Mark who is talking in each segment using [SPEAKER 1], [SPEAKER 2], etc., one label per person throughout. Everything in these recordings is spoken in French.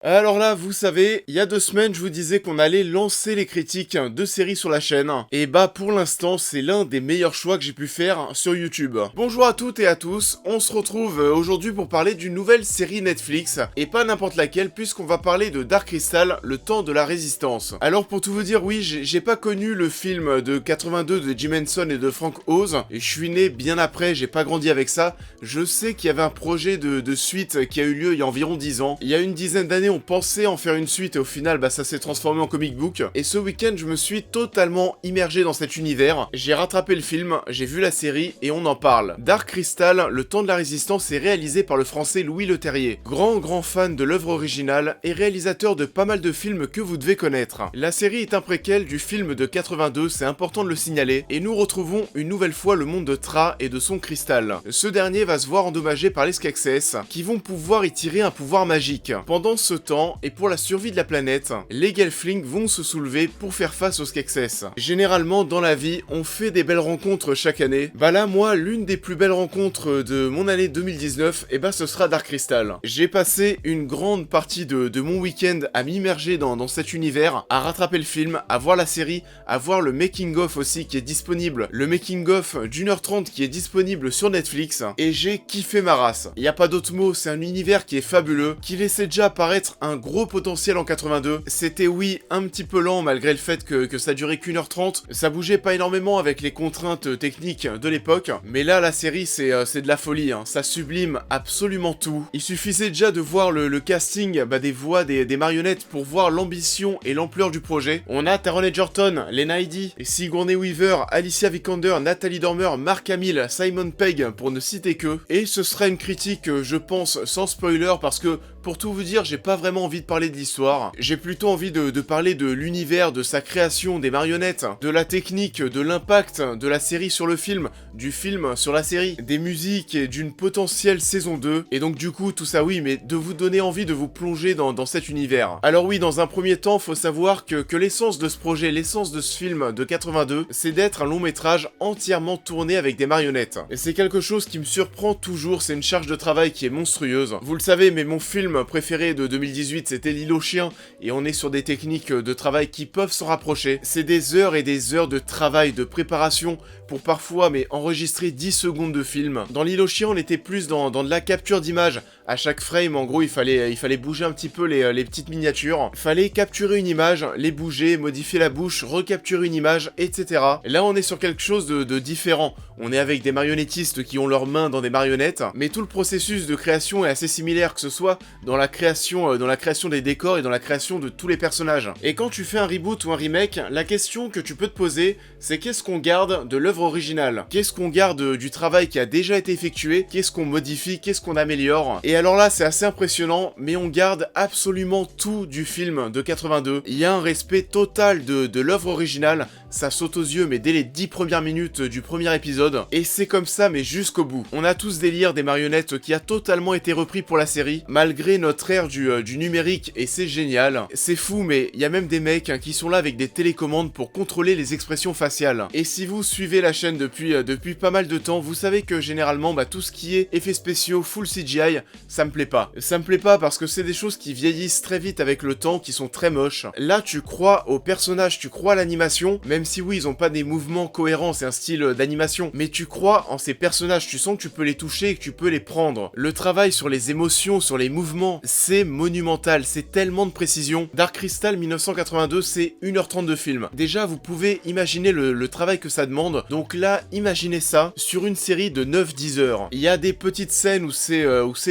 [SPEAKER 1] Alors là, vous savez, il y a 2 semaines, je vous disais qu'on allait lancer les critiques de séries sur la chaîne. Et bah, pour l'instant, c'est l'un des meilleurs choix que j'ai pu faire sur YouTube. Bonjour à toutes et à tous, on se retrouve aujourd'hui pour parler d'une nouvelle série Netflix, et pas n'importe laquelle, puisqu'on va parler de Dark Crystal, le temps de la résistance. Alors pour tout vous dire, oui, j'ai pas connu le film de 82 de Jim Henson et de Frank Oz, et je suis né bien après, j'ai pas grandi avec ça. Je sais qu'il y avait un projet de suite qui a eu lieu il y a environ 10 ans. Il y a une dizaine d'années, on pensait en faire une suite et au final, bah ça s'est transformé en comic book. Et ce week-end, je me suis totalement immergé dans cet univers. J'ai rattrapé le film, j'ai vu la série et on en parle. Dark Crystal, le temps de la résistance est réalisé par le français Louis Leterrier. Grand fan de l'œuvre originale et réalisateur de pas mal de films que vous devez connaître. La série est un préquel du film de 82, c'est important de le signaler, et nous retrouvons une nouvelle fois le monde de Thra et de son cristal. Ce dernier va se voir endommagé par les Skeksis, qui vont pouvoir y tirer un pouvoir magique. Pendant ce temps, et pour la survie de la planète, les Gelflings vont se soulever pour faire face aux Skeksis. Généralement, dans la vie, on fait des belles rencontres chaque année. Bah là, moi, l'une des plus belles rencontres de mon année 2019, et bah ce sera Dark Crystal. J'ai passé une grande partie de mon week-end à m'immerger dans cet univers, à rattraper le film, à voir la série, à voir le making-of aussi qui est disponible, le making-of d'1h30 qui est disponible sur Netflix, et j'ai kiffé ma race. Y a pas d'autre mot, c'est un univers qui est fabuleux, qui laissait déjà apparaître un gros potentiel en 82. C'était oui, un petit peu lent malgré le fait que ça durait qu'1h30, ça bougeait pas énormément avec les contraintes techniques de l'époque, mais là la série c'est de la folie, hein. Ça sublime absolument tout. Il suffisait déjà de voir le casting des voix des marionnettes pour voir l'ambition et l'ampleur du projet. On a Taron Egerton, Lena Headey, Sigourney Weaver, Alicia Vikander, Nathalie Dormer, Mark Hamill, Simon Pegg pour ne citer que. Et ce sera une critique, je pense, sans spoiler parce que pour tout vous dire, j'ai pas vraiment envie de parler de l'histoire. J'ai plutôt envie de parler de l'univers, de sa création, des marionnettes, de la technique, de l'impact de la série sur le film, du film sur la série, des musiques et d'une potentielle saison 2. Et donc du coup, tout ça oui, mais de vous donner envie de vous plonger dans cet univers. Alors oui, dans un premier temps, faut savoir que l'essence de ce projet, l'essence de ce film de 82, c'est d'être un long métrage entièrement tourné avec des marionnettes. Et c'est quelque chose qui me surprend toujours, c'est une charge de travail qui est monstrueuse. Vous le savez, mais mon film préféré de 2018, c'était L'île aux chiens, et on est sur des techniques de travail qui peuvent s'en rapprocher. C'est des heures et des heures de travail, de préparation, pour parfois enregistrer 10 secondes de film. Dans L'île aux chiens, on était plus dans de la capture d'image. À chaque frame, en gros, il fallait bouger un petit peu les petites miniatures. Fallait capturer une image, les bouger, modifier la bouche, recapturer une image, etc. Et là, on est sur quelque chose de différent. On est avec des marionnettistes qui ont leurs mains dans des marionnettes, mais tout le processus de création est assez similaire, que ce soit dans la création des décors et dans la création de tous les personnages. Et quand tu fais un reboot ou un remake, la question que tu peux te poser, c'est qu'est-ce qu'on garde de l'œuvre originale? Qu'est-ce qu'on garde du travail qui a déjà été effectué? Qu'est-ce qu'on modifie? Qu'est-ce qu'on améliore? Et alors là, c'est assez impressionnant, mais on garde absolument tout du film de 82. Il y a un respect total de l'œuvre originale, ça saute aux yeux, mais dès les 10 premières minutes du premier épisode, et c'est comme ça, mais jusqu'au bout. On a tout ce délire des marionnettes qui a totalement été repris pour la série, malgré notre ère du numérique, et c'est génial. C'est fou, mais il y a même des mecs qui sont là avec des télécommandes pour contrôler les expressions faciales. Et si vous suivez la chaîne depuis pas mal de temps, vous savez que généralement, tout ce qui est effets spéciaux, full CGI, ça me plaît pas. Ça me plaît pas parce que c'est des choses qui vieillissent très vite avec le temps, qui sont très moches. Là, tu crois aux personnages, tu crois à l'animation, même si oui, ils ont pas des mouvements cohérents, c'est un style d'animation, mais tu crois en ces personnages, tu sens que tu peux les toucher et que tu peux les prendre. Le travail sur les émotions, sur les mouvements, c'est monumental, c'est tellement de précision. Dark Crystal 1982, c'est 1h30 de film. Déjà, vous pouvez imaginer le travail que ça demande, donc là, imaginez ça sur une série de 9-10 heures. Il y a des petites scènes où c'est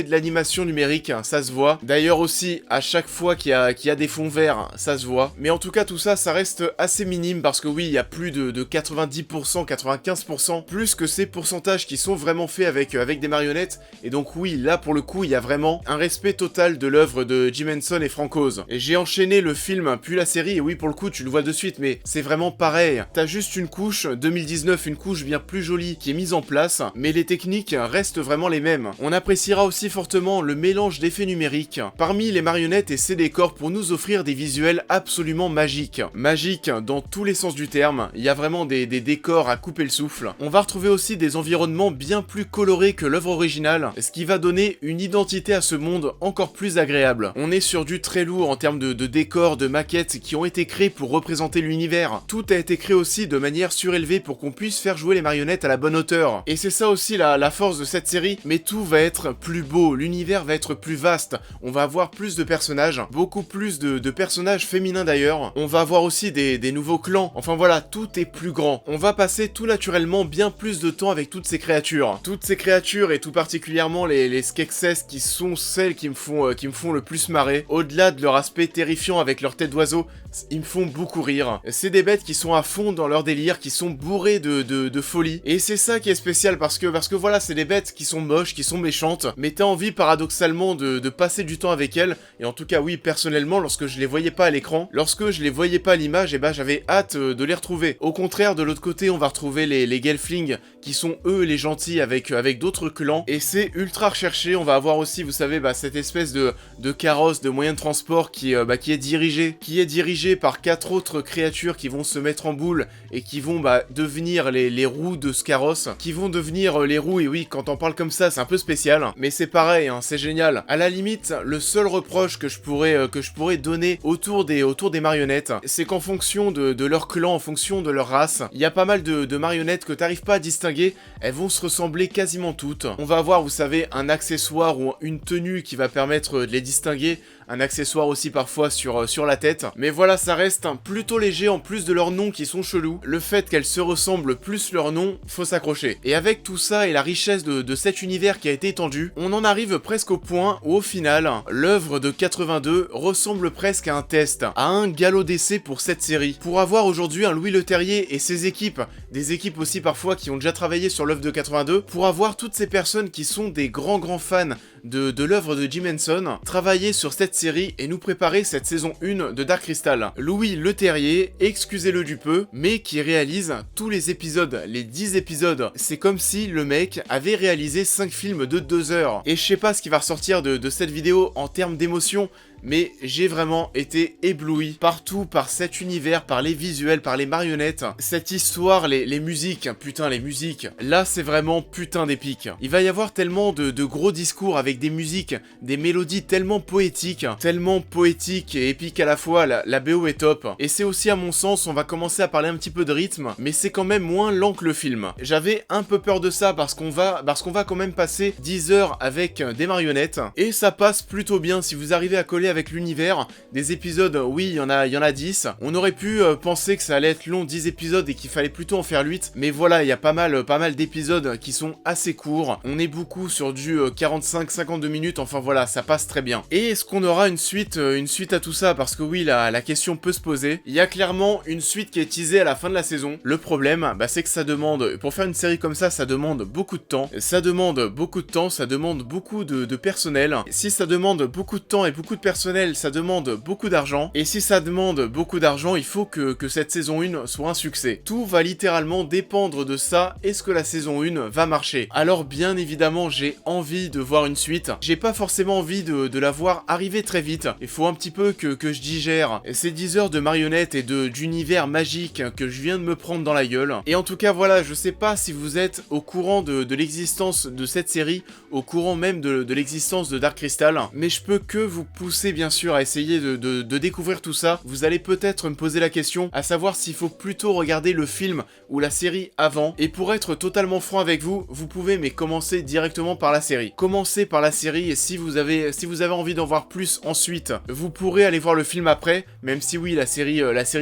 [SPEAKER 1] de l'animation numérique, hein, ça se voit. D'ailleurs aussi, à chaque fois qu'il y a des fonds verts, ça se voit. Mais en tout cas, tout ça, ça reste assez minime parce que oui, il y a plus de 90%, 95%, plus que ces pourcentages qui sont vraiment faits avec des marionnettes. Et donc oui, là pour le coup, il y a vraiment un respect total de l'œuvre de Jim Henson et Frank Oz. Et j'ai enchaîné le film puis la série, et oui pour le coup, tu le vois de suite, mais c'est vraiment pareil. T'as juste une couche, 2019, une couche bien plus jolie qui est mise en place, mais les techniques restent vraiment les mêmes. On appréciera aussi fortement justement le mélange d'effets numériques parmi les marionnettes et ses décors pour nous offrir des visuels absolument magiques. Magiques dans tous les sens du terme, il y a vraiment des décors à couper le souffle. On va retrouver aussi des environnements bien plus colorés que l'œuvre originale, ce qui va donner une identité à ce monde encore plus agréable. On est sur du très lourd en termes de décors, de maquettes qui ont été créés pour représenter l'univers. Tout a été créé aussi de manière surélevée pour qu'on puisse faire jouer les marionnettes à la bonne hauteur. Et c'est ça aussi la force de cette série, mais tout va être plus beau, l'univers va être plus vaste, on va avoir plus de personnages, beaucoup plus de personnages féminins d'ailleurs, on va avoir aussi des nouveaux clans, enfin voilà, tout est plus grand. On va passer tout naturellement bien plus de temps avec toutes ces créatures. Toutes ces créatures et tout particulièrement les Skeksis qui sont celles qui me font le plus marrer. Au-delà de leur aspect terrifiant avec leur tête d'oiseau, ils me font beaucoup rire. C'est des bêtes qui sont à fond dans leur délire, qui sont bourrées de folie. Et c'est ça qui est spécial parce que voilà, c'est des bêtes qui sont moches, qui sont méchantes, mais t'as envie paradoxalement de passer du temps avec elles. Et en tout cas, oui, personnellement, lorsque je les voyais pas à l'écran, lorsque je les voyais pas à l'image, et ben j'avais hâte de les retrouver. Au contraire, de l'autre côté, on va retrouver les Gelflings qui sont eux les gentils avec d'autres clans. Et c'est ultra recherché. On va avoir aussi, vous savez, cette espèce de carrosse, de moyen de transport qui est dirigé par 4 autres créatures qui vont se mettre en boule et qui vont devenir les roues de ce carrosse, qui vont devenir les roues. Et oui, quand on parle comme ça, c'est un peu spécial, mais c'est pareil, hein, c'est génial. À la limite, le seul reproche que je pourrais donner autour des marionnettes, c'est qu'en fonction de leur clan, en fonction de leur race, il y a pas mal de marionnettes que t'arrives pas à distinguer, elles vont se ressembler quasiment toutes. On va avoir, vous savez, un accessoire ou une tenue qui va permettre de les distinguer, un accessoire aussi parfois sur la tête, mais voilà, ça reste plutôt léger en plus de leurs noms qui sont chelous. Le fait qu'elles se ressemblent plus leur nom, faut s'accrocher. Et avec tout ça et la richesse de cet univers qui a été étendu, on en arrive presque au point où au final, l'œuvre de 82 ressemble presque à un test, à un galop d'essai pour cette série. Pour avoir aujourd'hui un Louis Leterrier et ses équipes, des équipes aussi parfois qui ont déjà travaillé sur l'œuvre de 82, pour avoir toutes ces personnes qui sont des grands fans de l'œuvre de Jim Henson, travailler sur cette série et nous préparer cette saison 1 de Dark Crystal. Louis Leterrier, excusez-le du peu, mais qui réalise tous les épisodes, les 10 épisodes. C'est comme si le mec avait réalisé 5 films de 2 heures. Et je sais pas ce qui va ressortir de cette vidéo en termes d'émotion, mais j'ai vraiment été ébloui partout par cet univers, par les visuels, par les marionnettes, cette histoire, les musiques, putain les musiques, là c'est vraiment putain d'épique. Il va y avoir tellement de gros discours avec des musiques, des mélodies tellement poétiques et épiques à la fois, la BO est top. Et c'est aussi à mon sens, on va commencer à parler un petit peu de rythme, mais c'est quand même moins lent que le film. J'avais un peu peur de ça parce qu'on va quand même passer 10 heures avec des marionnettes, et ça passe plutôt bien si vous arrivez à coller avec l'univers. Des épisodes, oui, il y en a 10. On aurait pu penser que ça allait être long, 10 épisodes, et qu'il fallait plutôt en faire 8, mais voilà, il y a pas mal d'épisodes qui sont assez courts. On est beaucoup sur du 45-52 minutes, enfin voilà, ça passe très bien. Et est-ce qu'on aura une suite à tout ça? Parce que oui, la question peut se poser. Il y a clairement une suite qui est teasée à la fin de la saison. Le problème, c'est que ça demande, pour faire une série comme ça demande beaucoup de temps. Ça demande beaucoup de personnel. Si ça demande beaucoup de temps et beaucoup de personnel, ça demande beaucoup d'argent, et si ça demande beaucoup d'argent, il faut que cette saison 1 soit un succès. Tout va littéralement dépendre de ça. Est-ce que la saison 1 va marcher? Alors bien évidemment, j'ai envie de voir une suite. J'ai pas forcément envie de la voir arriver très vite. Il faut un petit peu que je digère ces 10 heures de marionnettes et d'univers magique que je viens de me prendre dans la gueule. Et en tout cas, voilà, je sais pas si vous êtes au courant de l'existence de cette série, au courant même de l'existence de Dark Crystal, mais je peux que vous pousser bien sûr à essayer de découvrir tout ça. Vous allez peut-être me poser la question, à savoir s'il faut plutôt regarder le film ou la série avant. Et pour être totalement franc avec vous, vous pouvez mais commencer directement par la série. Commencez par la série, et si vous avez envie d'en voir plus ensuite, vous pourrez aller voir le film après, même si oui, la série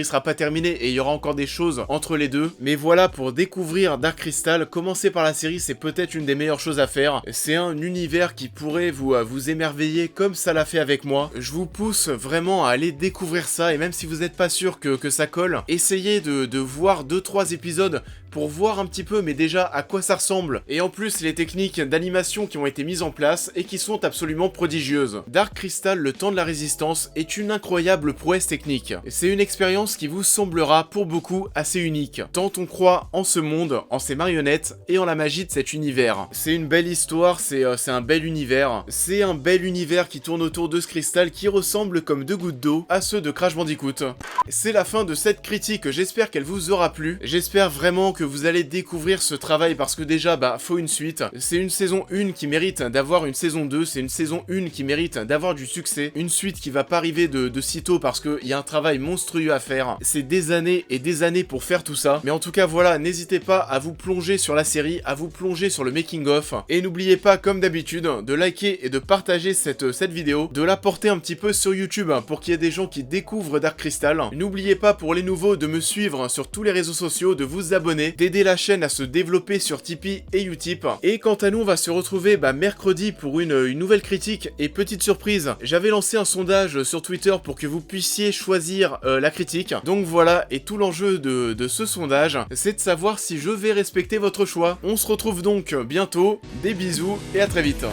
[SPEAKER 1] sera pas terminée et il y aura encore des choses entre les deux. Mais voilà, pour découvrir Dark Crystal, commencer par la série, c'est peut-être une des meilleures choses à faire. C'est un univers qui pourrait vous émerveiller comme ça l'a fait avec moi. Je vous pousse vraiment à aller découvrir ça, et même si vous n'êtes pas sûr que ça colle, essayez de voir 2-3 épisodes pour voir un petit peu mais déjà à quoi ça ressemble, et en plus les techniques d'animation qui ont été mises en place et qui sont absolument prodigieuses. Dark Crystal, le temps de la résistance, est une incroyable prouesse technique. C'est une expérience qui vous semblera pour beaucoup assez unique, tant on croit en ce monde, en ses marionnettes et en la magie de cet univers. C'est une belle histoire, c'est un bel univers. C'est un bel univers qui tourne autour de ce cristal qui ressemble comme deux gouttes d'eau à ceux de Crash Bandicoot. C'est la fin de cette critique, j'espère qu'elle vous aura plu. J'espère vraiment que vous allez découvrir ce travail parce que déjà, faut une suite. C'est une saison 1 qui mérite d'avoir une saison 2, c'est une saison 1 qui mérite d'avoir du succès. Une suite qui va pas arriver de sitôt parce qu'il y a un travail monstrueux à faire. C'est des années et des années pour faire tout ça. Mais en tout cas, voilà, n'hésitez pas à vous plonger sur la série, à vous plonger sur le making of. Et n'oubliez pas, comme d'habitude, de liker et de partager cette vidéo, de la porter un petit peu sur YouTube pour qu'il y ait des gens qui découvrent Dark Crystal. N'oubliez pas pour les nouveaux de me suivre sur tous les réseaux sociaux, de vous abonner, d'aider la chaîne à se développer sur Tipeee et Utip. Et quant à nous, on va se retrouver mercredi pour une nouvelle critique. Et petite surprise, j'avais lancé un sondage sur Twitter pour que vous puissiez choisir la critique. Donc voilà, et tout l'enjeu de ce sondage, c'est de savoir si je vais respecter votre choix. On se retrouve donc bientôt, des bisous et à très vite.